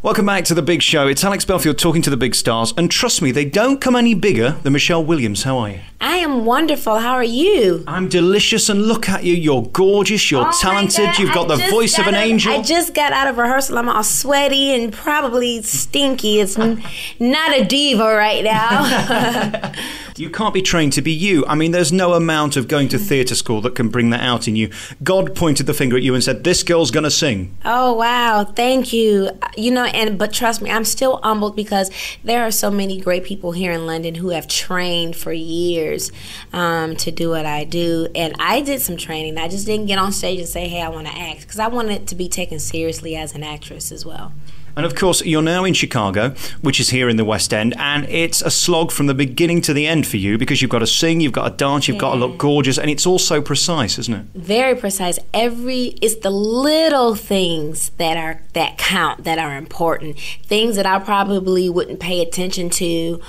Welcome back to The Big Show. It's Alex Belfield talking to the big stars. And trust me, they don't come any bigger than Michelle Williams. How are you? I am wonderful. How are you? I'm delicious, and look at you. You're gorgeous. You're talented. You've got the voice of an angel. I just got out of rehearsal. I'm all sweaty and probably stinky. It's not a diva right now. You can't be trained to be you. I mean, there's no amount of going to theatre school that can bring that out in you. God pointed the finger at you and said, this girl's going to sing. Oh, wow. Thank you. You know, but trust me, I'm still humbled because there are so many great people here in London who have trained for years to do what I do. And I did some training. I just didn't get on stage and say, hey, I want to act, because I wanted to be taken seriously as an actress as well. And of course, you're now in Chicago, which is here in the West End, and it's a slog from the beginning to the end for you because you've got to sing, you've got to dance, you've got to look gorgeous, and it's all so precise, isn't it? Very precise. It's the little things that count, that are important, things that I probably wouldn't pay attention to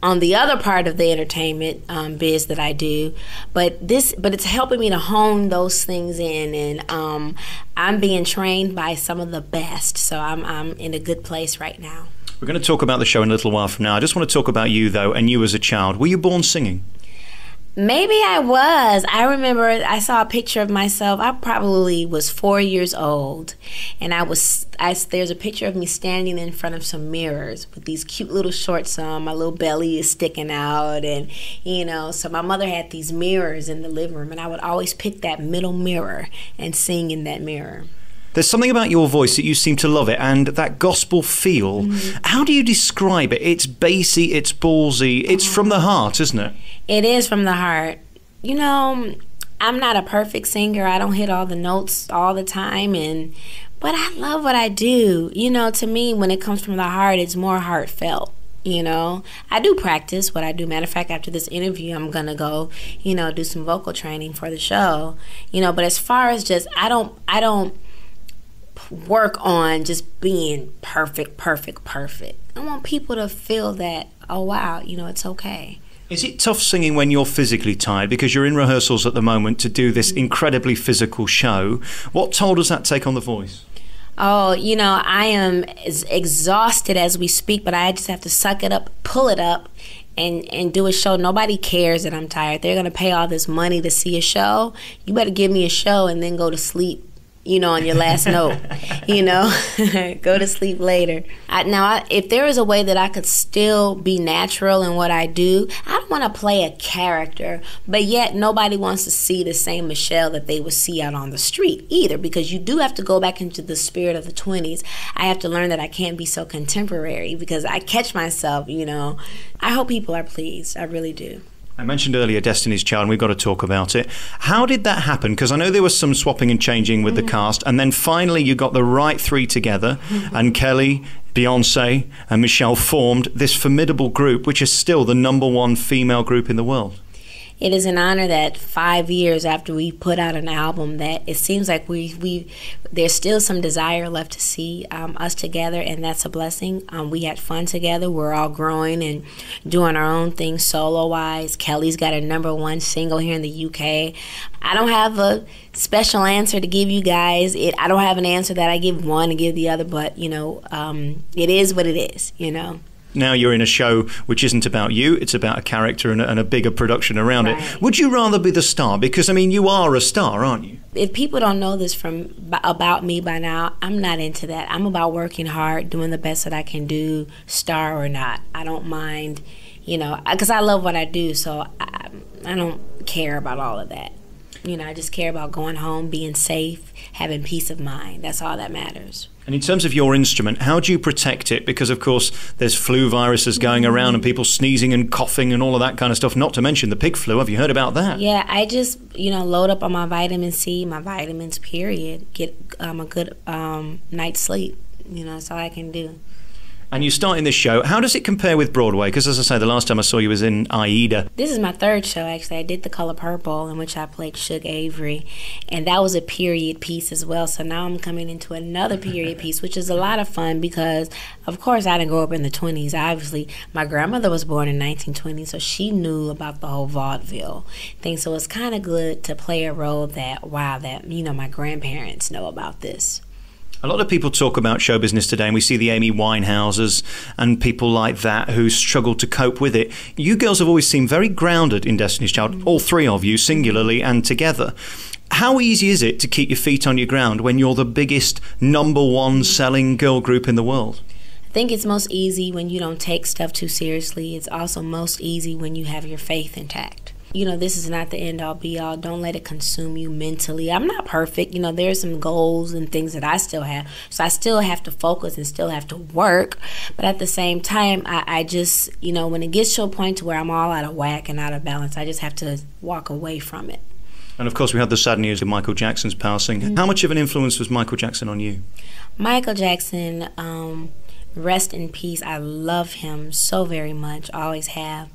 on the other part of the entertainment biz that I do, but it's helping me to hone those things in, and I'm being trained by some of the best, so I'm in a good place right now. We're going to talk about the show in a little while from now. I just want to talk about you, though, and you as a child. Were you born singing? Maybe I was. I remember I saw a picture of myself. I probably was 4 years old, and there's a picture of me standing in front of some mirrors with these cute little shorts on. My little belly is sticking out, and so my mother had these mirrors in the living room, and I would always pick that middle mirror and sing in that mirror. There's something about your voice that you seem to love it, and that gospel feel. Mm-hmm. How do you describe it? It's bassy, it's ballsy, it's from the heart, isn't it? It is from the heart. You know, I'm not a perfect singer. I don't hit all the notes all the time, but I love what I do. You know, to me, when it comes from the heart, it's more heartfelt. You know, I do practice what I do. Matter of fact, after this interview, I'm gonna go, do some vocal training for the show. But as far as just, I don't work on just being perfect. I want people to feel that, oh wow, it's okay. Is it tough singing when you're physically tired, because you're in rehearsals at the moment to do this incredibly physical show? What toll does that take on the voice? Oh, I am as exhausted as we speak, but I just have to suck it up, pull it up, and do a show. Nobody cares that I'm tired. They're going to pay all this money to see a show. You better give me a show and then go to sleep, on your last note, go to sleep later. If there is a way that I could still be natural in what I do, I don't want to play a character, but yet nobody wants to see the same Michelle that they would see out on the street either, because you do have to go back into the spirit of the 20s. I have to learn that I can't be so contemporary, because I catch myself, I hope people are pleased. I really do. I mentioned earlier Destiny's Child, and we've got to talk about it. How did that happen? Because I know there was some swapping and changing with the cast, and then finally you got the right three together, and Kelly, Beyonce, and Michelle formed this formidable group, which is still the #1 female group in the world. It is an honor that 5 years after we put out an album, that it seems like there's still some desire left to see us together, and that's a blessing. We had fun together. We're all growing and doing our own thing solo-wise. Kelly's got a #1 single here in the UK. I don't have a special answer to give you guys. I don't have an answer that I give one and give the other, but, it is what it is, Now you're in a show which isn't about you, it's about a character and a bigger production around it. Would you rather be the star? Because, you are a star, aren't you? If people don't know this about me by now, I'm not into that. I'm about working hard, doing the best that I can do, star or not. I don't mind, because I love what I do, so I don't care about all of that. I just care about going home, being safe, having peace of mind. That's all that matters. And in terms of your instrument, how do you protect it? Because, of course, there's flu viruses going around and people sneezing and coughing and all of that kind of stuff, not to mention the pig flu. Have you heard about that? Yeah, I just, load up on my vitamin C, my vitamins, period. Get a good night's sleep. That's all I can do. And you start in this show. How does it compare with Broadway? Because, as I say, the last time I saw you was in Aida. This is my third show, actually. I did The Color Purple, in which I played Suge Avery. And that was a period piece as well. So now I'm coming into another period piece, which is a lot of fun because, of course, I didn't grow up in the 20s. Obviously, my grandmother was born in 1920, so she knew about the whole vaudeville thing. So it's kind of good to play a role that, wow, that, my grandparents know about this. A lot of people talk about show business today, and we see the Amy Winehouses and people like that who struggle to cope with it. You girls have always seemed very grounded in Destiny's Child, all three of you, singularly and together. How easy is it to keep your feet on your ground when you're the biggest #1 selling girl group in the world? I think it's most easy when you don't take stuff too seriously. It's also most easy when you have your faith intact. You know, this is not the end-all be-all. Don't let it consume you mentally. I'm not perfect. You know, there's some goals and things that I still have. So I still have to focus and still have to work. But at the same time, I just, you know, when it gets to a point to where I'm all out of whack and out of balance, I just have to walk away from it. And of course, we had the sad news of Michael Jackson's passing. Mm-hmm. How much of an influence was Michael Jackson on you? Michael Jackson, rest in peace. I love him so very much, always have.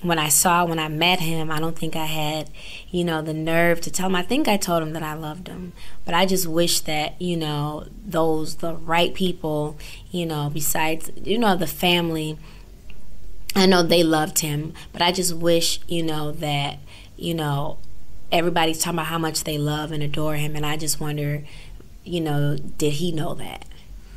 When I met him, I don't think I had, you know, the nerve to tell him. I think I told him that I loved him. But I just wish that, you know, the right people, you know, besides, you know, the family, I know they loved him. But I just wish, you know, that, you know, everybody's talking about how much they love and adore him. And I just wonder, you know, did he know that,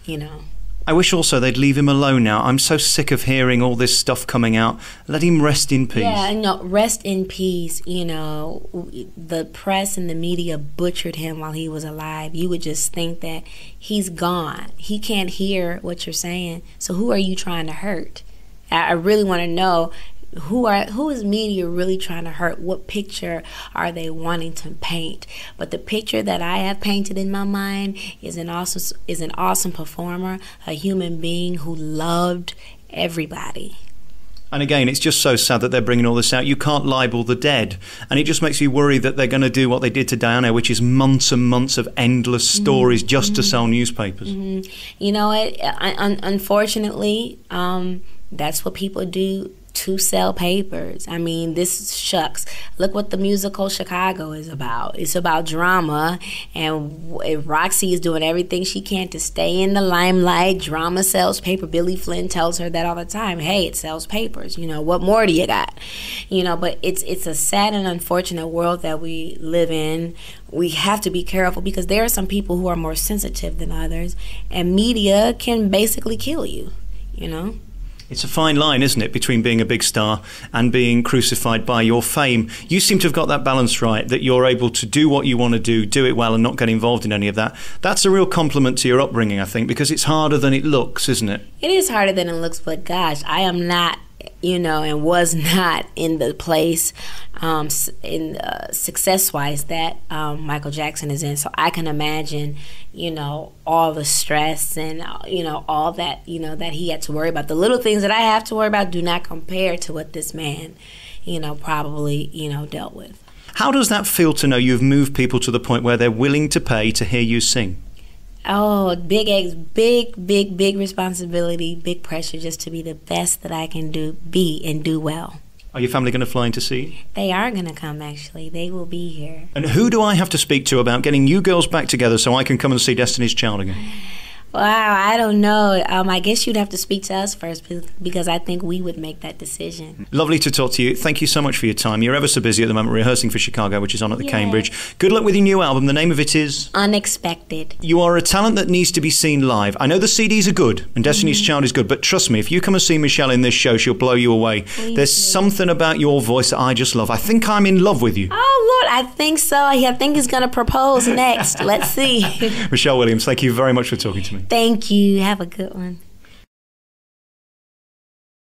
you know? I wish also they'd leave him alone now. I'm so sick of hearing all this stuff coming out. Let him rest in peace. Yeah, no, rest in peace. You know, the press and the media butchered him while he was alive. You would just think that he's gone. He can't hear what you're saying. So who are you trying to hurt? I really want to know. Who is media really trying to hurt? What picture are they wanting to paint? But the picture that I have painted in my mind is an awesome performer, a human being who loved everybody. And again, it's just so sad that they're bringing all this out. You can't libel the dead. And it just makes me worry that they're going to do what they did to Diana, which is months and months of endless stories just to sell newspapers. You know what? Unfortunately, that's what people do to sell papers. I mean, this shucks. Look what the musical Chicago is about. It's about drama, and Roxy is doing everything she can to stay in the limelight. Drama sells paper. Billy Flynn tells her that all the time. Hey, it sells papers. You know, what more do you got? You know, but it's a sad and unfortunate world that we live in. We have to be careful because there are some people who are more sensitive than others, and media can basically kill you, you know? It's a fine line, isn't it, between being a big star and being crucified by your fame. You seem to have got that balance right, that you're able to do what you want to do it well and not get involved in any of that. That's a real compliment to your upbringing, I think, because it's harder than it looks, isn't it? It is harder than it looks, but gosh, I am not, you know, and was not in the place success-wise that Michael Jackson is in. So I can imagine, you know, all the stress and, you know, all that, you know, that he had to worry about. The little things that I have to worry about do not compare to what this man, you know, probably, you know, dealt with. How does that feel to know you've moved people to the point where they're willing to pay to hear you sing? Oh, big responsibility, big pressure just to be the best that I can be and do well. Are your family going to fly in to see you? They are going to come, actually. They will be here. And who do I have to speak to about getting you girls back together so I can come and see Destiny's Child again? Wow, I don't know. I guess you'd have to speak to us first because I think we would make that decision. Lovely to talk to you. Thank you so much for your time. You're ever so busy at the moment rehearsing for Chicago, which is on at the Cambridge. Good luck with your new album. The name of it is? Unexpected. You are a talent that needs to be seen live. I know the CDs are good and Destiny's Child is good, but trust me, if you come and see Michelle in this show, she'll blow you away. There's something about your voice that I just love. I think I'm in love with you. Oh, Lord, I think so. I think he's going to propose next. Let's see. Michelle Williams, thank you very much for talking to me. Thank you. Have a good one.